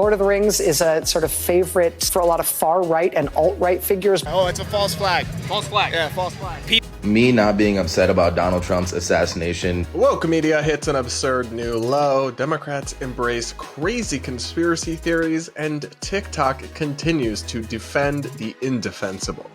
Lord of the Rings is a sort of favorite for a lot of far-right and alt-right figures. Oh, it's a false flag. False flag. Yeah, false flag. Me not being upset about Donald Trump's assassination. Woke media hits an absurd new low. Democrats embrace crazy conspiracy theories, and TikTok continues to defend the indefensible.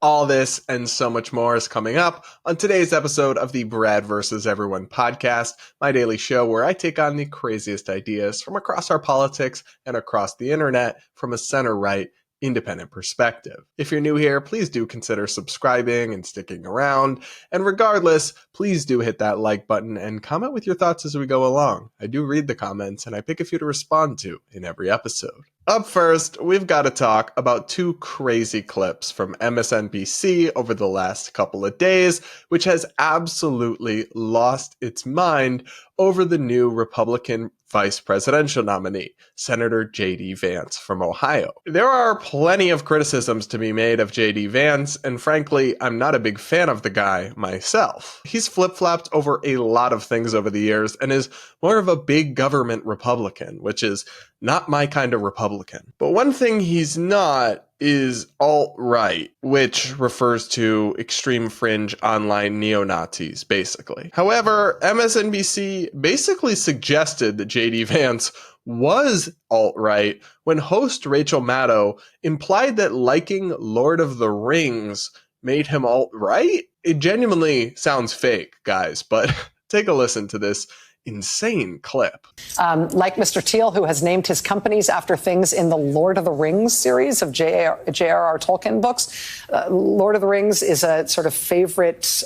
All this and so much more is coming up on today's episode of the Brad vs. Everyone podcast, my daily show where I take on the craziest ideas from across our politics and across the internet from a center-right, independent perspective. If you're new here, please do consider subscribing and sticking around. And regardless, please do hit that like button and comment with your thoughts as we go along. I do read the comments and I pick a few to respond to in every episode. Up first, we've got to talk about two crazy clips from MSNBC over the last couple of days, which has absolutely lost its mind over the new Republican vice presidential nominee, Senator JD Vance from Ohio. There are plenty of criticisms to be made of JD Vance, and frankly, I'm not a big fan of the guy myself. He's flip-flopped over a lot of things over the years and is more of a big government Republican, which is not my kind of Republican. But one thing he's not is alt-right, which refers to extreme fringe online neo-Nazis, basically. However, MSNBC basically suggested that JD Vance was alt-right when host Rachel Maddow implied that liking Lord of the Rings made him alt-right. It genuinely sounds fake, guys, but take a listen to this insane clip. Like Mr. Teal, who has named his companies after things in the Lord of the Rings series of J.R.R. Tolkien books. Lord of the Rings is a sort of favorite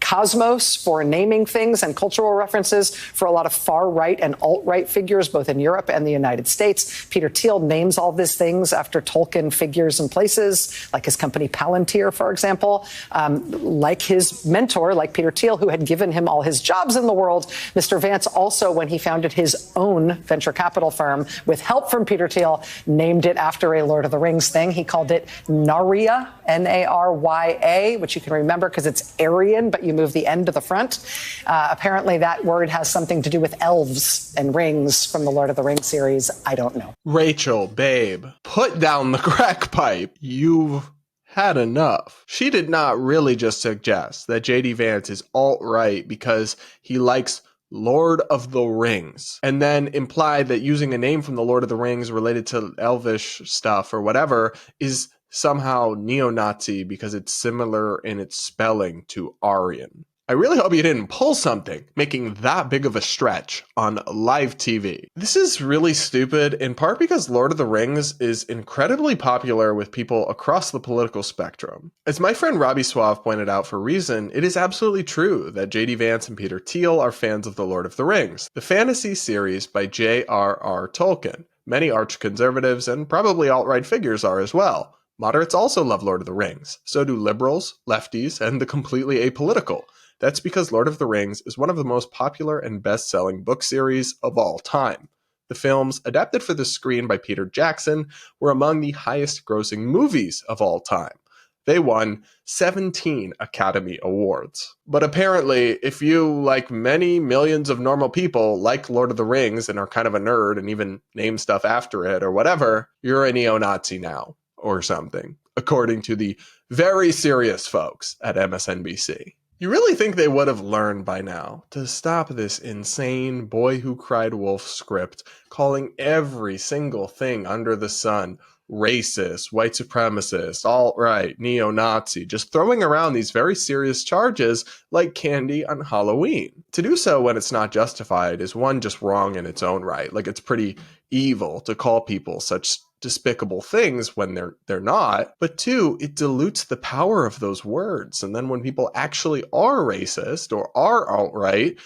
cosmos for naming things and cultural references for a lot of far-right and alt-right figures, both in Europe and the United States. Peter Thiel names all these things after Tolkien figures and places, like his company Palantir, for example. Like his mentor, like Peter Thiel, who had given him all his jobs in the world, Mr. Vance also, when he founded his own venture capital firm with help from Peter Thiel, named it after a Lord of the Rings thing. He called it Narya, N-A-R-Y-A, which you can remember because it's Aryan, but you move the end to the front. Apparently that word has something to do with elves and rings from the Lord of the Rings series. I don't know. Rachel, babe, put down the crack pipe. You've had enough. She did not really just suggest that JD Vance is alt-right because he likes Lord of the Rings, and then implied that using a name from the Lord of the Rings related to elvish stuff or whatever is somehow neo-Nazi because it's similar in its spelling to Aryan. I really hope you didn't pull something making that big of a stretch on live TV. This is really stupid, in part because Lord of the Rings is incredibly popular with people across the political spectrum. As my friend Robbie Suave pointed out for Reason, it is absolutely true that JD Vance and Peter Thiel are fans of the Lord of the Rings, the fantasy series by J.R.R. Tolkien. Many arch-conservatives and probably alt-right figures are as well. Moderates also love Lord of the Rings. So do liberals, lefties, and the completely apolitical. That's because Lord of the Rings is one of the most popular and best-selling book series of all time. The films, adapted for the screen by Peter Jackson, were among the highest-grossing movies of all time. They won 17 Academy Awards. But apparently, if you, like many millions of normal people, like Lord of the Rings and are kind of a nerd and even name stuff after it or whatever, you're a neo-Nazi now, or something, according to the very serious folks at MSNBC. You really think they would have learned by now to stop this insane Boy Who Cried Wolf script, calling every single thing under the sun racist, white supremacist, alt-right, neo-Nazi, just throwing around these very serious charges like candy on Halloween. To do so when it's not justified is, one, just wrong in its own right. Like, it's pretty evil to call people such despicable things when they're not, but two, it dilutes the power of those words. And then when people actually are racist or are alt-right,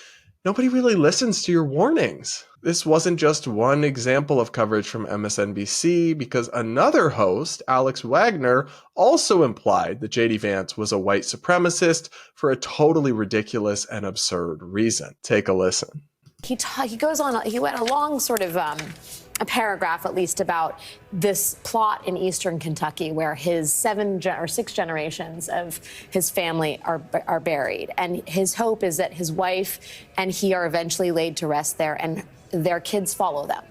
nobody really listens to your warnings. This wasn't just one example of coverage from MSNBC, because another host, Alex Wagner, also implied that JD Vance was a white supremacist for a totally ridiculous and absurd reason. Take a listen. He goes on, he went a long sort of a paragraph at least about this plot in eastern Kentucky where his 7 or 6 generations of his family are buried. And his hope is that his wife and he are eventually laid to rest there and their kids follow them.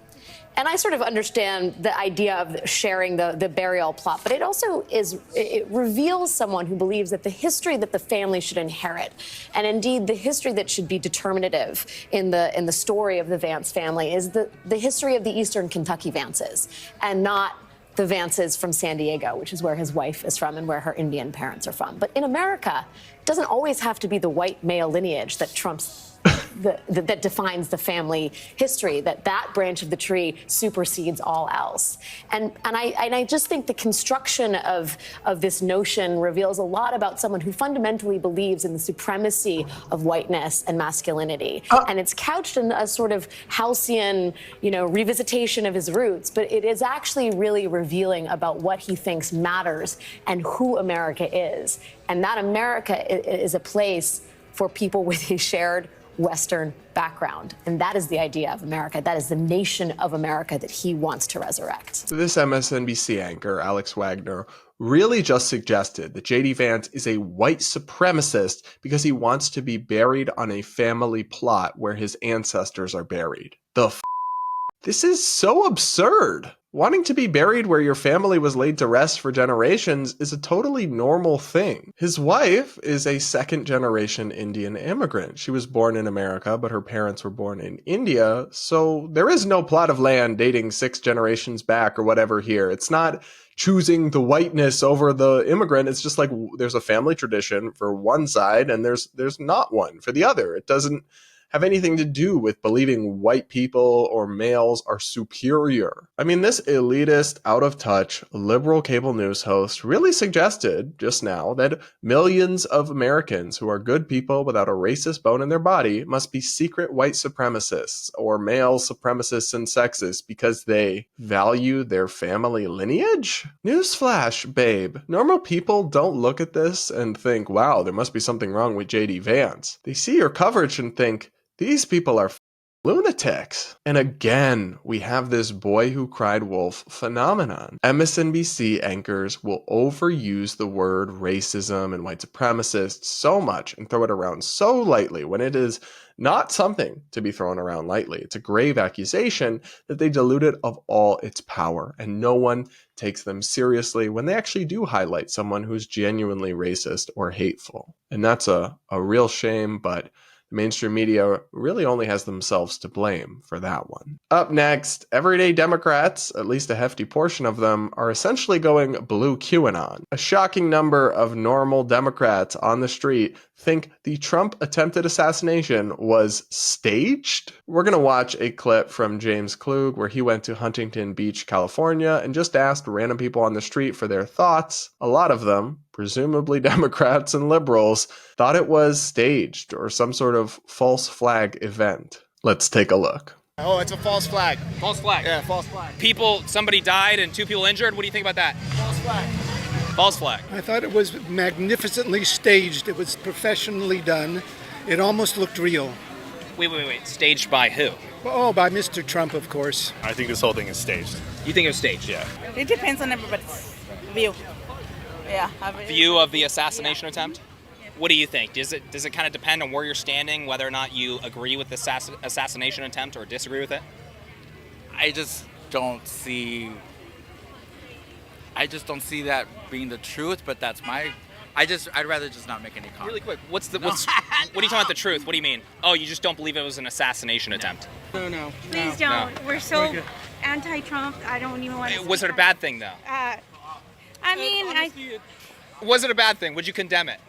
And I sort of understand the idea of sharing the burial plot, but it also it reveals someone who believes that the history that the family should inherit, and indeed the history that should be determinative in the story of the Vance family, is the history of the Eastern Kentucky Vances, and not the Vances from San Diego, which is where his wife is from and where her Indian parents are from. But in America, it doesn't always have to be the white male lineage that trumps that defines the family history, that branch of the tree supersedes all else. And I just think the construction of this notion reveals a lot about someone who fundamentally believes in the supremacy of whiteness and masculinity. And it's couched in a sort of halcyon, revisitation of his roots, but it is actually really revealing about what he thinks matters and who America is. And that America is a place for people with a shared Western background. And that is the idea of America. That is the nation of America that he wants to resurrect. This MSNBC anchor, Alex Wagner, really just suggested that JD Vance is a white supremacist because he wants to be buried on a family plot where his ancestors are buried. This is so absurd. Wanting to be buried where your family was laid to rest for generations is a totally normal thing. His wife is a second-generation Indian immigrant. She was born in America, but her parents were born in India, so there is no plot of land dating 6 generations back or whatever here. It's not choosing the whiteness over the immigrant. It's just like there's a family tradition for one side and there's not one for the other. It doesn't have anything to do with believing white people or males are superior. I mean, this elitist, out-of-touch, liberal cable news host really suggested just now that millions of Americans who are good people without a racist bone in their body must be secret white supremacists or male supremacists and sexists because they value their family lineage? Newsflash, babe. Normal people don't look at this and think, wow, there must be something wrong with JD Vance. They see your coverage and think, these people are lunatics. And again, we have this boy who cried wolf phenomenon. MSNBC anchors will overuse the word racism and white supremacist so much and throw it around so lightly when it is not something to be thrown around lightly. It's a grave accusation that they dilute it of all its power, and no one takes them seriously when they actually do highlight someone who's genuinely racist or hateful. And that's a real shame, but the mainstream media really only has themselves to blame for that one. Up next, everyday Democrats, at least a hefty portion of them, are essentially going blue QAnon. A shocking number of normal Democrats on the street think the Trump attempted assassination was staged. We're going to watch a clip from James Klug where he went to Huntington Beach, California, and just asked random people on the street for their thoughts. A lot of them, presumably Democrats and liberals, thought it was staged or some sort of false flag event. Let's take a look. Oh, it's a false flag. False flag. Yeah, false flag. Somebody died and 2 people injured. What do you think about that? False flag. False flag. I thought it was magnificently staged. It was professionally done. It almost looked real. Wait. Staged by who? Oh, by Mr. Trump, of course. I think this whole thing is staged. You think it was staged? Yeah. It depends on everybody's view. Yeah. View of the assassination attempt? What do you think? Does it kind of depend on where you're standing, whether or not you agree with the assassination attempt or disagree with it? I just don't see that being the truth, but that's I'd rather just not make any comment. Really quick, what are you talking about the truth? What do you mean? Oh, you just don't believe it was an assassination attempt? No. Please don't. No. We're so anti-Trump. I don't even want to. Was it a bad thing, though? Was it a bad thing? Would you condemn it?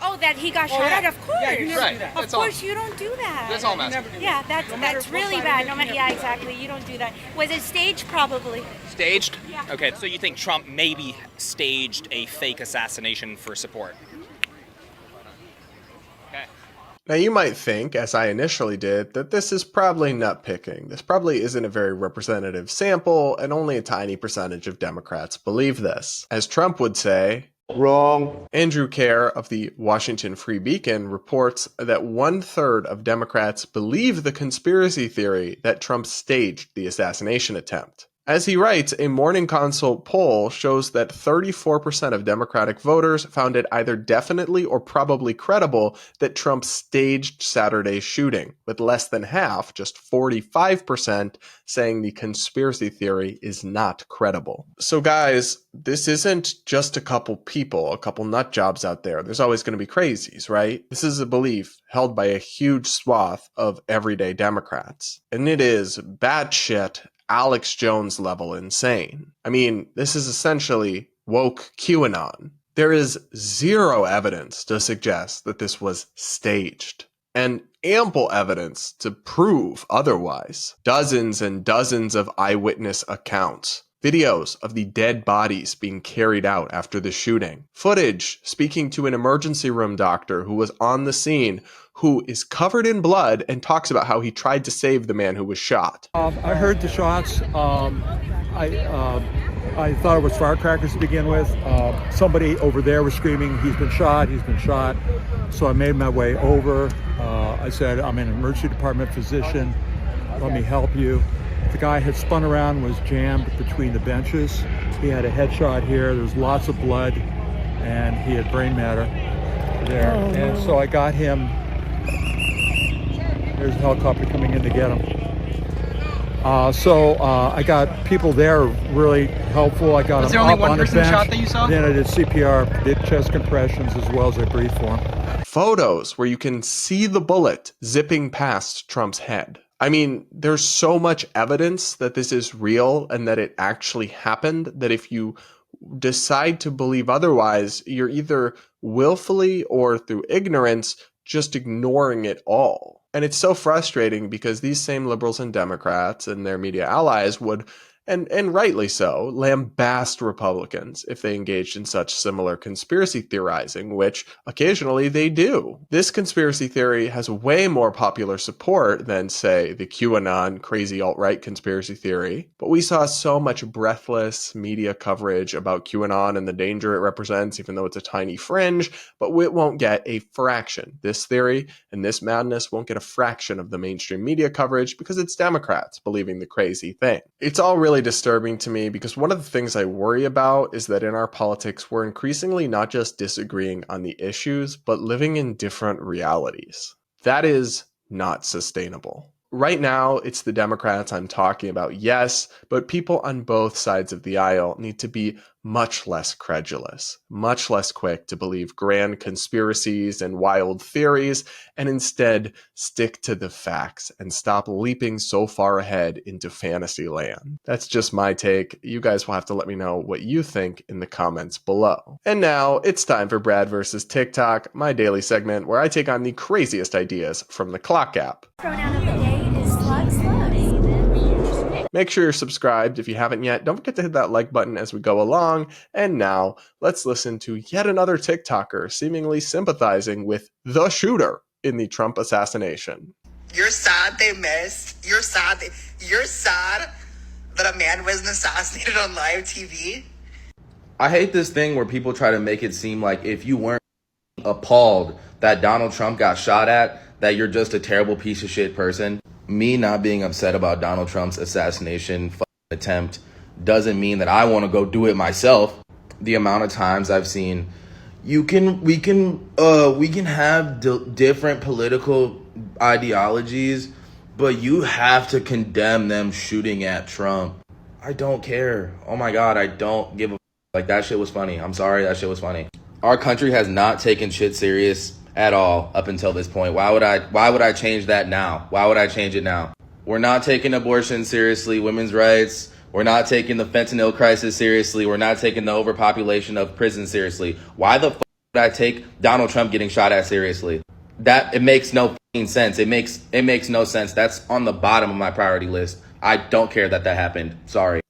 Oh, that he got shot at? Of course. Yeah, you never do that. Of course, you don't do that. That's all I'm asking. Yeah, that's really bad. Yeah, exactly. You don't do that. Was it staged? Probably. Staged? Yeah. Okay, so you think Trump maybe staged a fake assassination for support? Okay. Now you might think, as I initially did, that this is probably nitpicking. This probably isn't a very representative sample, and only a tiny percentage of Democrats believe this. As Trump would say, Wrong. Andrew Kerr of the Washington Free Beacon reports that 1/3 of Democrats believe the conspiracy theory that Trump staged the assassination attempt. As he writes, a Morning Consult poll shows that 34% of Democratic voters found it either definitely or probably credible that Trump staged Saturday's shooting, with less than half, just 45%, saying the conspiracy theory is not credible. So guys, this isn't just a couple people, a couple nut jobs out there. There's always going to be crazies, right? This is a belief held by a huge swath of everyday Democrats. And it is batshit Alex Jones level insane. I mean, this is essentially woke QAnon. There is zero evidence to suggest that this was staged, and ample evidence to prove otherwise. Dozens and dozens of eyewitness accounts. Videos of the dead bodies being carried out after the shooting. Footage speaking to an emergency room doctor who was on the scene, who is covered in blood and talks about how he tried to save the man who was shot. I heard the shots. I thought it was firecrackers to begin with. Somebody over there was screaming, he's been shot, he's been shot. So I made my way over. I said, I'm an emergency department physician. Let me help you. The guy had spun around, was jammed between the benches. He had a headshot here. There was lots of blood, and he had brain matter there. Oh, and so I got him. There's a helicopter coming in to get him. I got people there really helpful. I got him up on the bench. Shot that you saw? Then I did CPR, did chest compressions as well as I breathed for him. Photos where you can see the bullet zipping past Trump's head. I mean, there's so much evidence that this is real and that it actually happened that if you decide to believe otherwise, you're either willfully or through ignorance just ignoring it all. And it's so frustrating because these same liberals and Democrats and their media allies would, and rightly so, lambast Republicans if they engaged in such similar conspiracy theorizing, which occasionally they do. This conspiracy theory has way more popular support than, say, the QAnon crazy alt-right conspiracy theory, but we saw so much breathless media coverage about QAnon and the danger it represents, even though it's a tiny fringe, but it won't get a fraction. This theory and this madness won't get a fraction of the mainstream media coverage because it's Democrats believing the crazy thing. It's all really disturbing to me because one of the things I worry about is that in our politics, we're increasingly not just disagreeing on the issues, but living in different realities. That is not sustainable. Right now, it's the Democrats I'm talking about, yes, but people on both sides of the aisle need to be much less credulous, much less quick to believe grand conspiracies and wild theories, and instead stick to the facts and stop leaping so far ahead into fantasy land. That's just my take. You guys will have to let me know what you think in the comments below. And now it's time for Brad versus TikTok, my daily segment where I take on the craziest ideas from the Clock app. Pronoun of the day is slugs. Make sure you're subscribed if you haven't yet. Don't forget to hit that like button as we go along. And now, let's listen to yet another TikToker seemingly sympathizing with the shooter in the Trump assassination. You're sad they missed. You're sad that a man wasn't assassinated on live TV. I hate this thing where people try to make it seem like if you weren't appalled that Donald Trump got shot at, that you're just a terrible piece of shit person. Me not being upset about Donald Trump's assassination attempt doesn't mean that I want to go do it myself. The amount of times I've seen we can have different political ideologies, but you have to condemn them shooting at Trump. I don't care. Oh my God, I don't give a like that shit was funny. I'm sorry, that shit was funny. Our country has not taken shit serious at all up until this point. Why would I change that now? Why would I change it now? We're not taking abortion seriously, women's rights. We're not taking the fentanyl crisis seriously. We're not taking the overpopulation of prisons seriously. Why the fuck would I take Donald Trump getting shot at seriously? That it makes no sense. It makes no sense. That's on the bottom of my priority list. I don't care that happened. Sorry.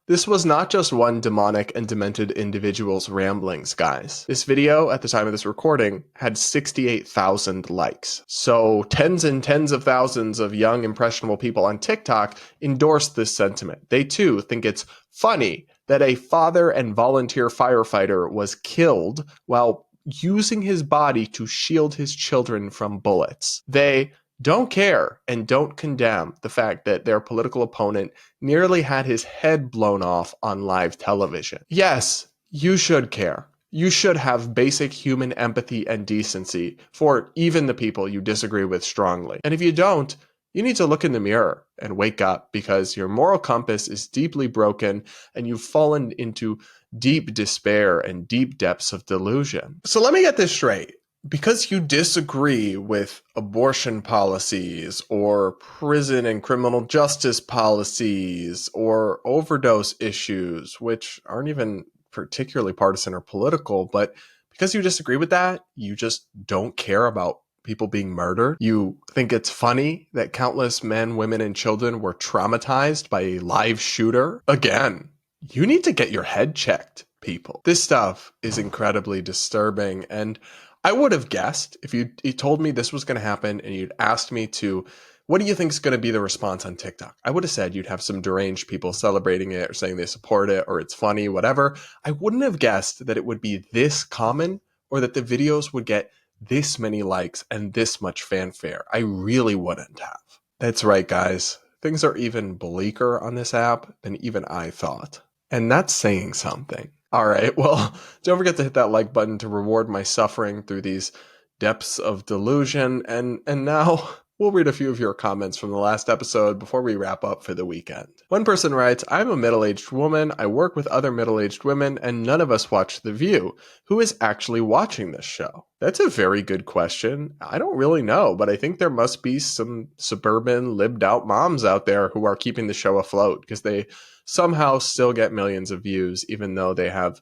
This was not just one demonic and demented individual's ramblings, guys. This video, at the time of this recording, had 68,000 likes. So tens and tens of thousands of young, impressionable people on TikTok endorsed this sentiment. They too think it's funny that a father and volunteer firefighter was killed while using his body to shield his children from bullets. They don't care and don't condemn the fact that their political opponent nearly had his head blown off on live television. Yes, you should care. You should have basic human empathy and decency for even the people you disagree with strongly. And if you don't, you need to look in the mirror and wake up, because your moral compass is deeply broken and you've fallen into deep despair and deep depths of delusion. So let me get this straight. Because you disagree with abortion policies or prison and criminal justice policies or overdose issues, which aren't even particularly partisan or political, but because you disagree with that, you just don't care about people being murdered. You think it's funny that countless men, women, and children were traumatized by a live shooter. Again, you need to get your head checked, people. This stuff is incredibly disturbing, and I would have guessed if you told me this was going to happen and you'd asked me to, what do you think is going to be the response on TikTok? I would have said you'd have some deranged people celebrating it or saying they support it or it's funny, whatever. I wouldn't have guessed that it would be this common or that the videos would get this many likes and this much fanfare. I really wouldn't have. That's right, guys. Things are even bleaker on this app than even I thought. And that's saying something. All right, well, don't forget to hit that like button to reward my suffering through these depths of delusion. And now we'll read a few of your comments from the last episode before we wrap up for the weekend. One person writes, I'm a middle-aged woman. I work with other middle-aged women, and none of us watch The View. Who is actually watching this show? That's a very good question. I don't really know, but I think there must be some suburban, lived-out moms out there who are keeping the show afloat because they somehow still get millions of views, even though they have...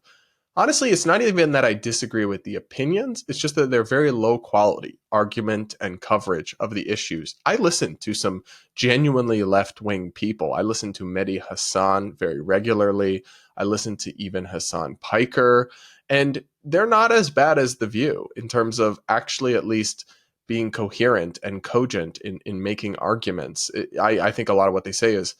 Honestly, it's not even that I disagree with the opinions. It's just that they're very low quality argument and coverage of the issues. I listen to some genuinely left-wing people. I listen to Mehdi Hassan very regularly. I listen to even Hassan Piker. And they're not as bad as The View in terms of actually at least being coherent and cogent in making arguments. I think a lot of what they say is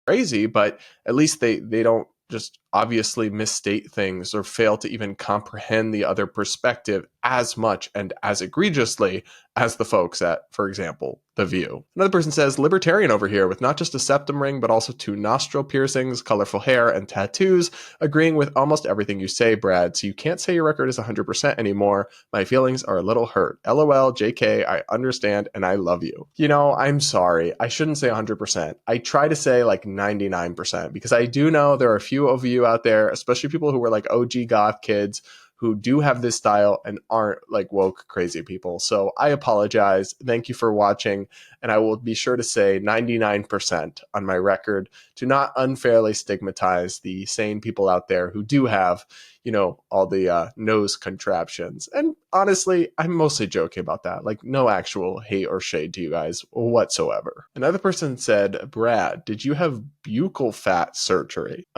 crazy, but at least they don't just obviously misstate things or fail to even comprehend the other perspective as much and as egregiously as the folks at, for example, The View. Another person says, libertarian over here with not just a septum ring, but also 2 nostril piercings, colorful hair, and tattoos, agreeing with almost everything you say, Brad. So you can't say your record is 100% anymore. My feelings are a little hurt. LOL, JK, I understand and I love you. You know, I'm sorry. I shouldn't say 100%. I try to say like 99% because I do know there are a few of you out there, especially people who were like OG goth kids, who do have this style and aren't like woke crazy people. So I apologize. Thank you for watching. And I will be sure to say 99% on my record to not unfairly stigmatize the sane people out there who do have, you know, all the nose contraptions. And honestly, I'm mostly joking about that. Like no actual hate or shade to you guys whatsoever. Another person said, Brad, did you have buccal fat surgery?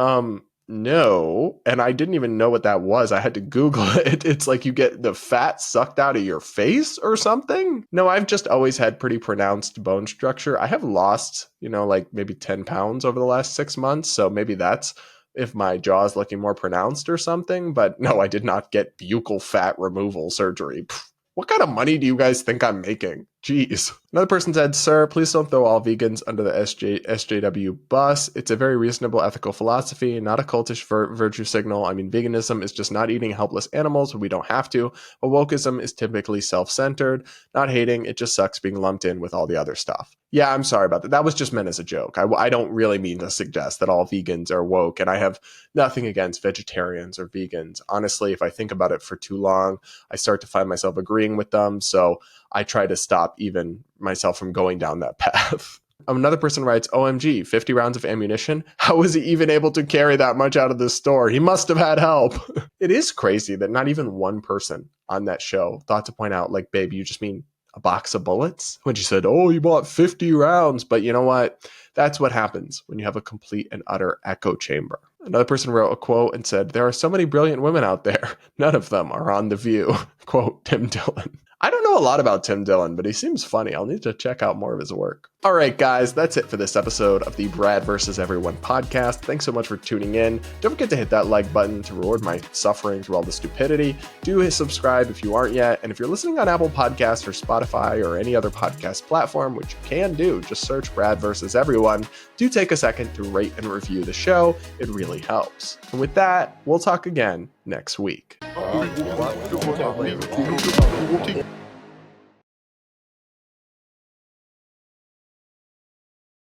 No, and I didn't even know what that was. I had to Google it. It's like you get the fat sucked out of your face or something. No, I've just always had pretty pronounced bone structure. I have lost, you know, like maybe 10 pounds over the last 6 months. So maybe that's if my jaw is looking more pronounced or something. But no, I did not get buccal fat removal surgery. Pfft. What kind of money do you guys think I'm making? Jeez. Another person said, sir, please don't throw all vegans under the SJW bus. It's a very reasonable ethical philosophy, not a cultish virtue signal. I mean, veganism is just not eating helpless animals when we don't have to. But wokeism is typically self-centered, not hating. It just sucks being lumped in with all the other stuff. Yeah, I'm sorry about that. That was just meant as a joke. I don't really mean to suggest that all vegans are woke, and I have nothing against vegetarians or vegans. Honestly, if I think about it for too long, I start to find myself agreeing with them. So I try to stop even myself from going down that path. Another person writes, OMG, 50 rounds of ammunition? How was he even able to carry that much out of the store? He must have had help. It is crazy that not even one person on that show thought to point out, like, babe, you just mean a box of bullets? When she said, oh, you bought 50 rounds. But you know what? That's what happens when you have a complete and utter echo chamber. Another person wrote a quote and said, there are so many brilliant women out there. None of them are on The View. Quote, Tim Dillon. I don't know a lot about Tim Dillon, but he seems funny. I'll need to check out more of his work. All right, guys, that's it for this episode of the Brad vs. Everyone podcast. Thanks so much for tuning in. Don't forget to hit that like button to reward my suffering through all the stupidity. Do hit subscribe if you aren't yet. And if you're listening on Apple Podcasts or Spotify or any other podcast platform, which you can do, just search Brad vs. Everyone. Do take a second to rate and review the show. It really helps. And with that, we'll talk again next week.